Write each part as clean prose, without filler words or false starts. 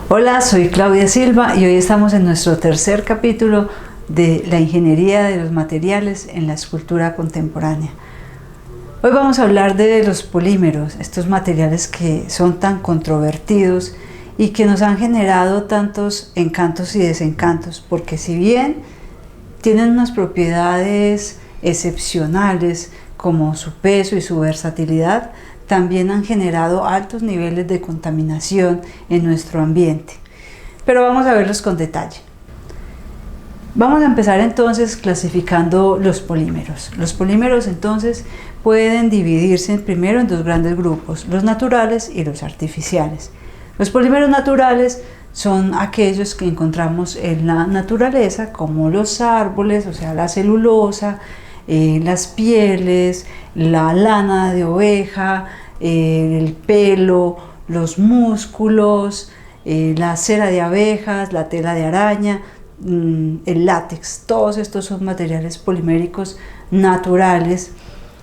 Hola, soy Claudia Silva y hoy estamos en nuestro tercer capítulo de la ingeniería de los materiales en la escultura contemporánea. Hoy vamos a hablar de los polímeros, estos materiales que son tan controvertidos y que nos han generado tantos encantos y desencantos, porque si bien tienen unas propiedades excepcionales como su peso y su versatilidad, también han generado altos niveles de contaminación en nuestro ambiente. Pero vamos a verlos con detalle. Vamos a empezar entonces clasificando los polímeros. Los polímeros entonces pueden dividirse primero en dos grandes grupos, los naturales y los artificiales. Los polímeros naturales son aquellos que encontramos en la naturaleza, como los árboles, o sea, la celulosa, las pieles, la lana de oveja, el pelo, los músculos, la cera de abejas, la tela de araña, el látex. Todos estos son materiales poliméricos naturales.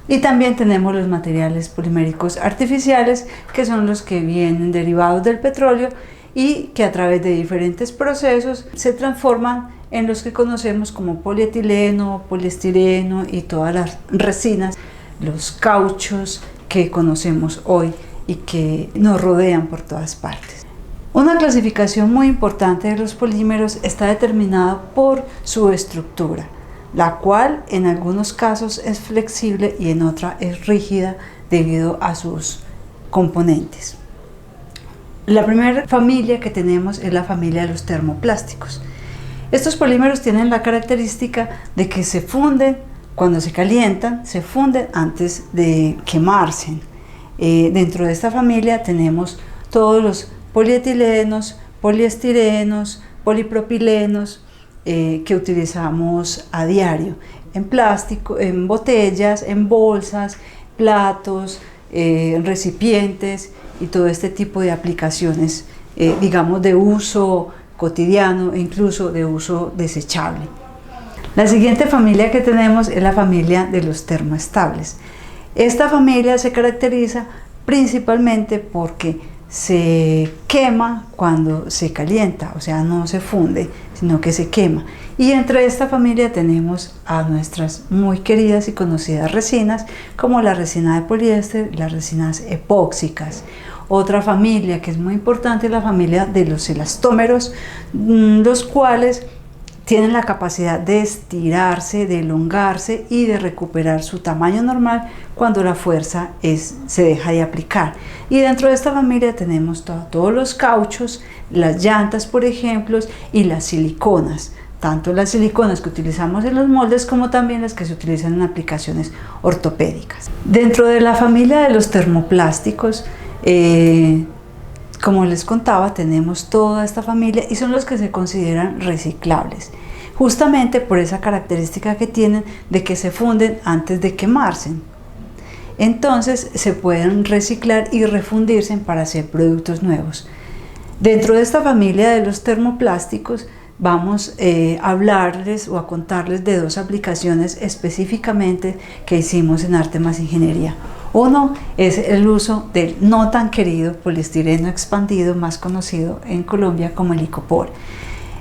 Y también tenemos los materiales poliméricos artificiales, que son los que vienen derivados del petróleo y que a través de diferentes procesos se transforman en los que conocemos como polietileno, poliestireno y todas las resinas, los cauchos que conocemos hoy y que nos rodean por todas partes. Una clasificación muy importante de los polímeros está determinada por su estructura, la cual en algunos casos es flexible y en otra es rígida debido a sus componentes. La primera familia que tenemos es la familia de los termoplásticos. Estos polímeros tienen la característica de que se funden cuando se calientan, se funden antes de quemarse. Dentro de esta familia tenemos todos los polietilenos, poliestirenos, polipropilenos que utilizamos a diario, en plástico, en botellas, en bolsas, platos, recipientes y todo este tipo de aplicaciones, digamos, de uso cotidiano e incluso de uso desechable. La siguiente familia que tenemos es la familia de los termoestables. Esta familia se caracteriza principalmente porque se quema cuando se calienta, o sea, no se funde, sino que se quema. Y entre esta familia tenemos a nuestras muy queridas y conocidas resinas, como la resina de poliéster y las resinas epóxicas. Otra familia que es muy importante es la familia de los elastómeros, los cuales tienen la capacidad de estirarse, de elongarse y de recuperar su tamaño normal cuando la fuerza se deja de aplicar. Y dentro de esta familia tenemos todos los cauchos, las llantas, por ejemplo, y las siliconas. Tanto las siliconas que utilizamos en los moldes como también las que se utilizan en aplicaciones ortopédicas. Dentro de la familia de los termoplásticos, como les contaba, tenemos toda esta familia y son los que se consideran reciclables, justamente por esa característica que tienen de que se funden antes de quemarse. Entonces se pueden reciclar y refundirse para hacer productos nuevos. Dentro de esta familia de los termoplásticos vamos a hablarles o a contarles de dos aplicaciones específicamente que hicimos en Arte Más Ingeniería. Uno es el uso del no tan querido poliestireno expandido, más conocido en Colombia como el icopor.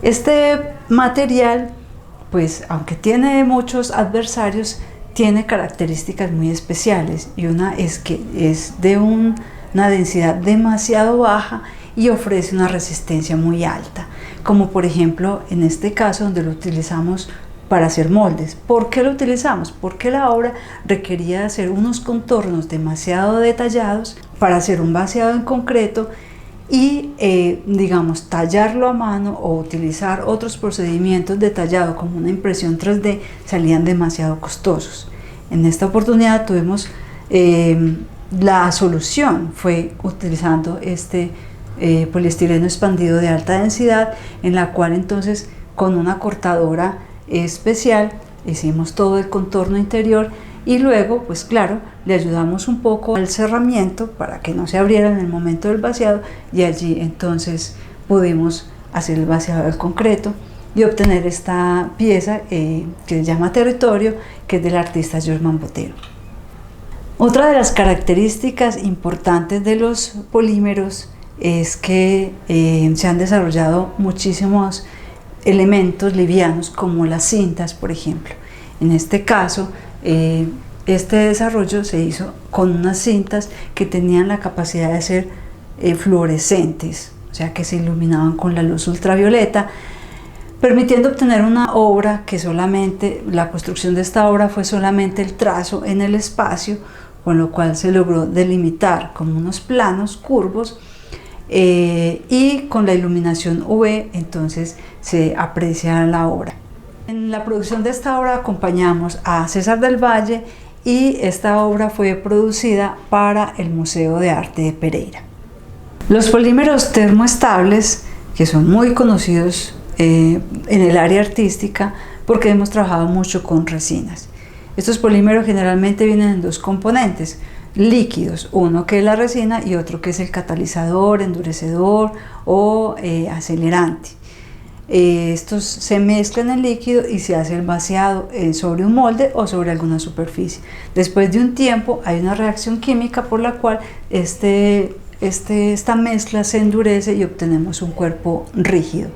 Este material, pues aunque tiene muchos adversarios, tiene características muy especiales, y una es que es de una densidad demasiado baja y ofrece una resistencia muy alta, como por ejemplo en este caso donde lo utilizamos para hacer moldes. ¿Por qué lo utilizamos? Porque la obra requería hacer unos contornos demasiado detallados para hacer un vaciado en concreto y digamos, tallarlo a mano o utilizar otros procedimientos detallados como una impresión 3D salían demasiado costosos. En esta oportunidad tuvimos la solución, fue utilizando este poliestireno expandido de alta densidad, en la cual entonces con una cortadora especial hicimos todo el contorno interior y luego, pues claro, le ayudamos un poco al cerramiento para que no se abriera en el momento del vaciado, y allí entonces pudimos hacer el vaciado del concreto y obtener esta pieza que se llama Territorio, que es del artista George Botero. Otra de las características importantes de los polímeros es que se han desarrollado muchísimos elementos livianos como las cintas, por ejemplo. En este caso, este desarrollo se hizo con unas cintas que tenían la capacidad de ser fluorescentes, o sea que se iluminaban con la luz ultravioleta, permitiendo obtener una obra que solamente, la construcción de esta obra fue solamente el trazo en el espacio, con lo cual se logró delimitar como unos planos curvos, y con la iluminación UV entonces se aprecia la obra. En la producción de esta obra acompañamos a César del Valle y esta obra fue producida para el Museo de Arte de Pereira. Los polímeros termoestables, que son muy conocidos en el área artística porque hemos trabajado mucho con resinas. Estos polímeros generalmente vienen en dos componentes líquidos, uno que es la resina y otro que es el catalizador, endurecedor o acelerante. Estos se mezclan en líquido y se hace el vaciado sobre un molde o sobre alguna superficie. Después de un tiempo hay una reacción química por la cual esta mezcla se endurece y obtenemos un cuerpo rígido.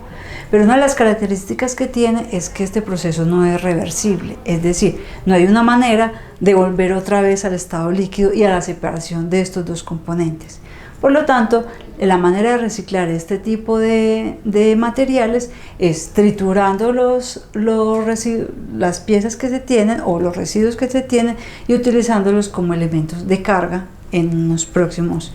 Pero una de las características que tiene es que este proceso no es reversible, es decir, no hay una manera de volver otra vez al estado líquido y a la separación de estos dos componentes. Por lo tanto, la manera de reciclar este tipo de materiales es triturando las piezas que se tienen o los residuos que se tienen y utilizándolos como elementos de carga en unos próximos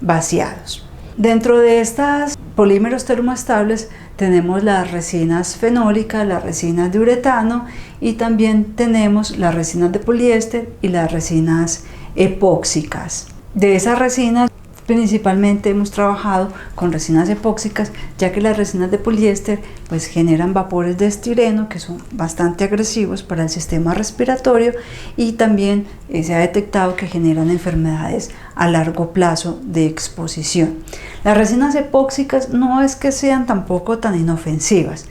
vaciados. Dentro de estos polímeros termoestables tenemos las resinas fenólicas, las resinas de uretano y también tenemos las resinas de poliéster y las resinas epóxicas. De esas resinas principalmente hemos trabajado con resinas epóxicas, ya que las resinas de poliéster pues generan vapores de estireno que son bastante agresivos para el sistema respiratorio y también se ha detectado que generan enfermedades a largo plazo de exposición. Las resinas epóxicas no es que sean tampoco tan inofensivas.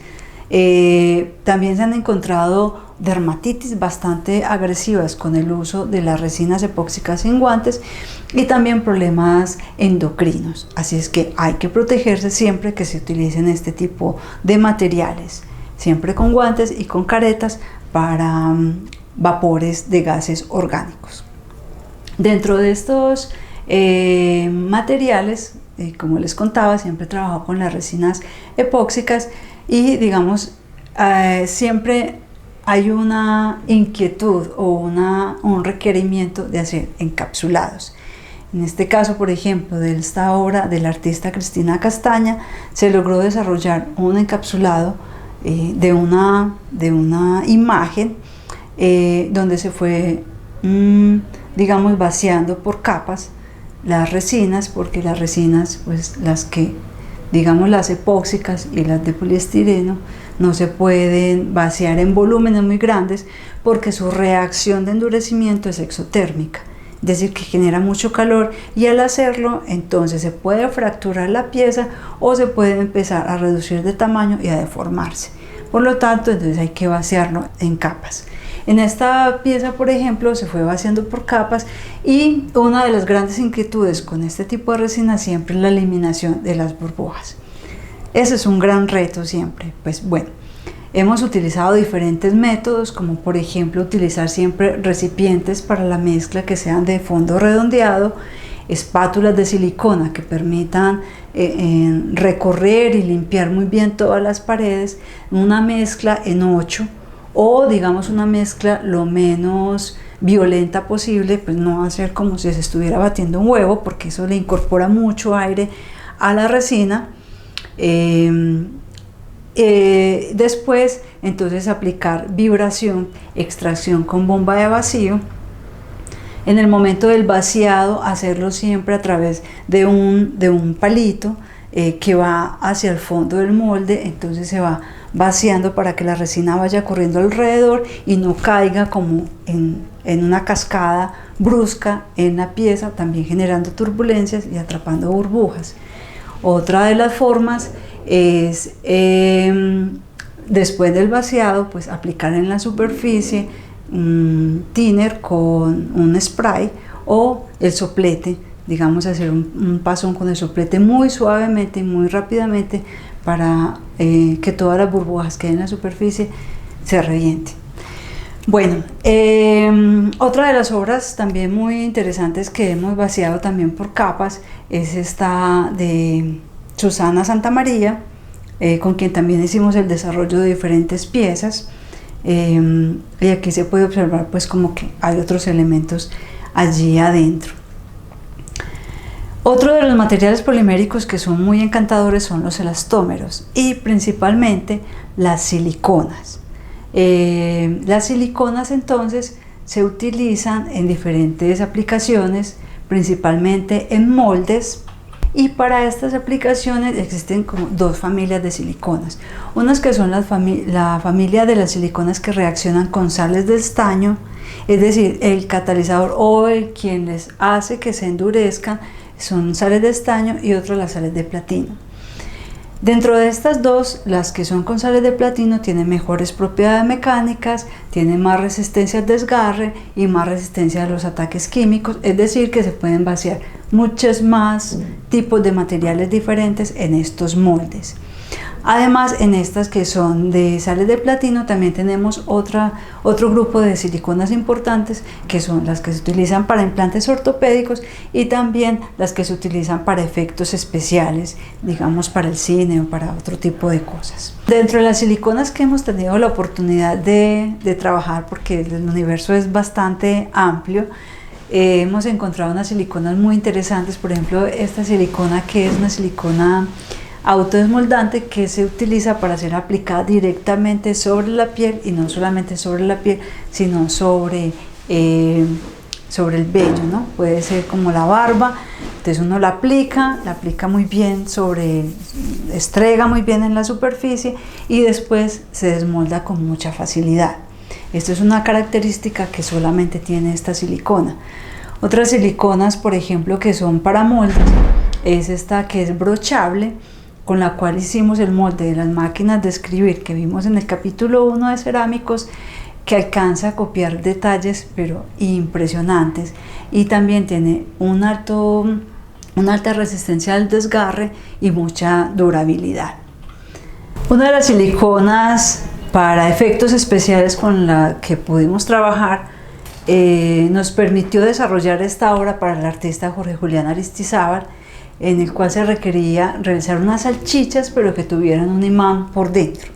También se han encontrado dermatitis bastante agresivas con el uso de las resinas epóxicas sin guantes y también problemas endocrinos, así es que hay que protegerse siempre que se utilicen este tipo de materiales, siempre con guantes y con caretas para vapores de gases orgánicos. Dentro de estos materiales, como les contaba, siempre he trabajado con las resinas epóxicas y digamos siempre hay una inquietud o un requerimiento de hacer encapsulados. En este caso, por ejemplo, de esta obra de la artista Cristina Castaña, se logró desarrollar un encapsulado de una imagen donde se fue, digamos, vaciando por capas las resinas, porque las resinas, pues las que, digamos, las epóxicas y las de poliestireno, no se pueden vaciar en volúmenes muy grandes porque su reacción de endurecimiento es exotérmica, es decir, que genera mucho calor y al hacerlo entonces se puede fracturar la pieza o se puede empezar a reducir de tamaño y a deformarse. Por lo tanto, entonces hay que vaciarlo en capas. En esta pieza, por ejemplo, se fue vaciando por capas y una de las grandes inquietudes con este tipo de resina siempre es la eliminación de las burbujas. Ese es un gran reto siempre. Pues bueno, hemos utilizado diferentes métodos, como por ejemplo utilizar siempre recipientes para la mezcla que sean de fondo redondeado, espátulas de silicona que permitan recorrer y limpiar muy bien todas las paredes, una mezcla en 8 o digamos una mezcla lo menos violenta posible, pues no hacer como si se estuviera batiendo un huevo porque eso le incorpora mucho aire a la resina. Después entonces aplicar vibración, extracción con bomba de vacío. En el momento del vaciado hacerlo siempre a través de un palito que va hacia el fondo del molde, entonces se va vaciando para que la resina vaya corriendo alrededor y no caiga como en una cascada brusca en la pieza, también generando turbulencias y atrapando burbujas. Otra de las formas es después del vaciado pues aplicar en la superficie un thinner con un spray o el soplete digamos, hacer un pasón con el soplete muy suavemente y muy rápidamente para que todas las burbujas que hay en la superficie se revienten. Bueno, otra de las obras también muy interesantes que hemos vaciado también por capas es esta de Susana Santamaría, con quien también hicimos el desarrollo de diferentes piezas, y aquí se puede observar pues como que hay otros elementos allí adentro. Otro de los materiales poliméricos que son muy encantadores son los elastómeros y principalmente las siliconas. Las siliconas entonces se utilizan en diferentes aplicaciones, principalmente en moldes, y para estas aplicaciones existen como dos familias de siliconas. Unas que son la familia de las siliconas que reaccionan con sales de estaño, es decir, el catalizador o quien les hace que se endurezcan son sales de estaño, y otras las sales de platino. Dentro de estas dos, las que son con sales de platino tienen mejores propiedades mecánicas, tienen más resistencia al desgarre y más resistencia a los ataques químicos, es decir, que se pueden vaciar muchos más tipos de materiales diferentes en estos moldes. Además, en estas que son de sales de platino también tenemos otro grupo de siliconas importantes, que son las que se utilizan para implantes ortopédicos y también las que se utilizan para efectos especiales, digamos para el cine o para otro tipo de cosas. Dentro de las siliconas que hemos tenido la oportunidad de trabajar, porque el universo es bastante amplio, hemos encontrado unas siliconas muy interesantes. Por ejemplo, esta silicona, que es una silicona autodesmoldante, que se utiliza para ser aplicada directamente sobre la piel, y no solamente sobre la piel, sino sobre el vello, ¿no? Puede ser como la barba. Entonces uno la aplica muy bien estrega muy bien en la superficie y después se desmolda con mucha facilidad. Esto es una característica que solamente tiene esta silicona. Otras siliconas, por ejemplo, que son para moldes, es esta que es brochable, con la cual hicimos el molde de las máquinas de escribir que vimos en el capítulo 1 de cerámicos, que alcanza a copiar detalles pero impresionantes, y también tiene una alta resistencia al desgarre y mucha durabilidad. Una de las siliconas para efectos especiales con la que pudimos trabajar nos permitió desarrollar esta obra para el artista Jorge Julián Aristizábal, en el cual se requería realizar unas salchichas pero que tuvieran un imán por dentro.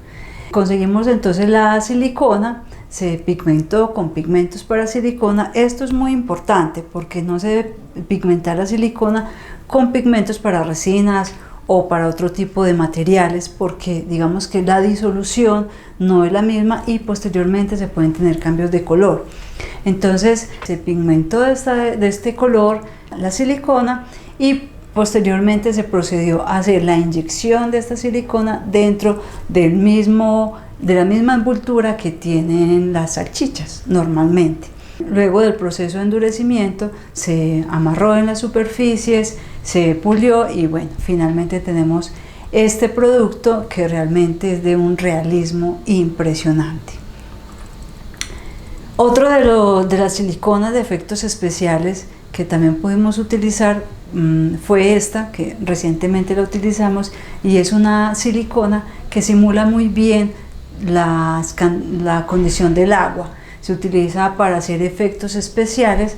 Conseguimos entonces la silicona, se pigmentó con pigmentos para silicona. Esto es muy importante porque no se debe pigmentar la silicona con pigmentos para resinas o para otro tipo de materiales, porque digamos que la disolución no es la misma y posteriormente se pueden tener cambios de color. Entonces se pigmentó de este color la silicona y posteriormente se procedió a hacer la inyección de esta silicona dentro de la misma envoltura que tienen las salchichas normalmente. Luego del proceso de endurecimiento se amarró en las superficies, se pulió y bueno, finalmente tenemos este producto que realmente es de un realismo impresionante. Otro de las siliconas de efectos especiales que también pudimos utilizar fue esta, que recientemente la utilizamos, y es una silicona que simula muy bien la condición del agua. Se utiliza para hacer efectos especiales,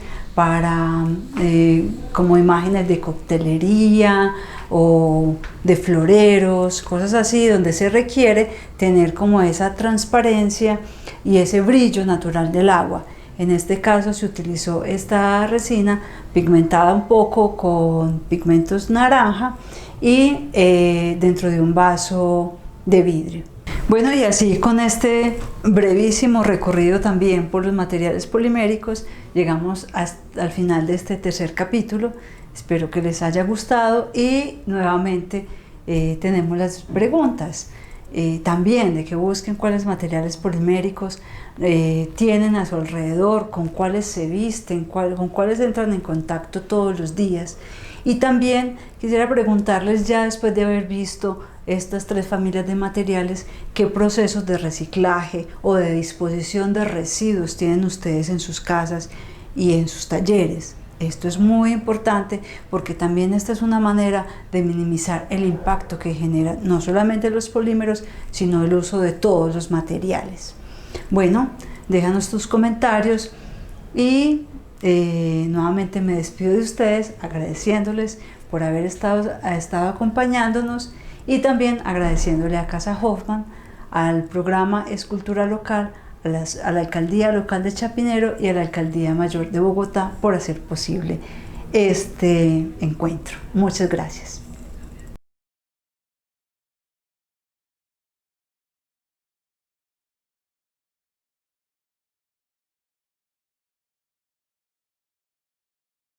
como imágenes de coctelería o de floreros, cosas así, donde se requiere tener como esa transparencia y ese brillo natural del agua. En este caso se utilizó esta resina pigmentada un poco con pigmentos naranja y dentro de un vaso de vidrio. Bueno, y así con este brevísimo recorrido también por los materiales poliméricos llegamos al final de este tercer capítulo. Espero que les haya gustado y nuevamente tenemos las preguntas. También de que busquen cuáles materiales poliméricos tienen a su alrededor, con cuáles se visten, con cuáles entran en contacto todos los días. Y también quisiera preguntarles, ya después de haber visto estas tres familias de materiales, qué procesos de reciclaje o de disposición de residuos tienen ustedes en sus casas y en sus talleres. Esto es muy importante porque también esta es una manera de minimizar el impacto que genera no solamente los polímeros, sino el uso de todos los materiales. Bueno, déjanos tus comentarios y nuevamente me despido de ustedes agradeciéndoles por haber estado acompañándonos y también agradeciéndole a Casa Hoffman, al programa Escultura Local, a la Alcaldía Local de Chapinero y a la Alcaldía Mayor de Bogotá por hacer posible este encuentro. Muchas gracias.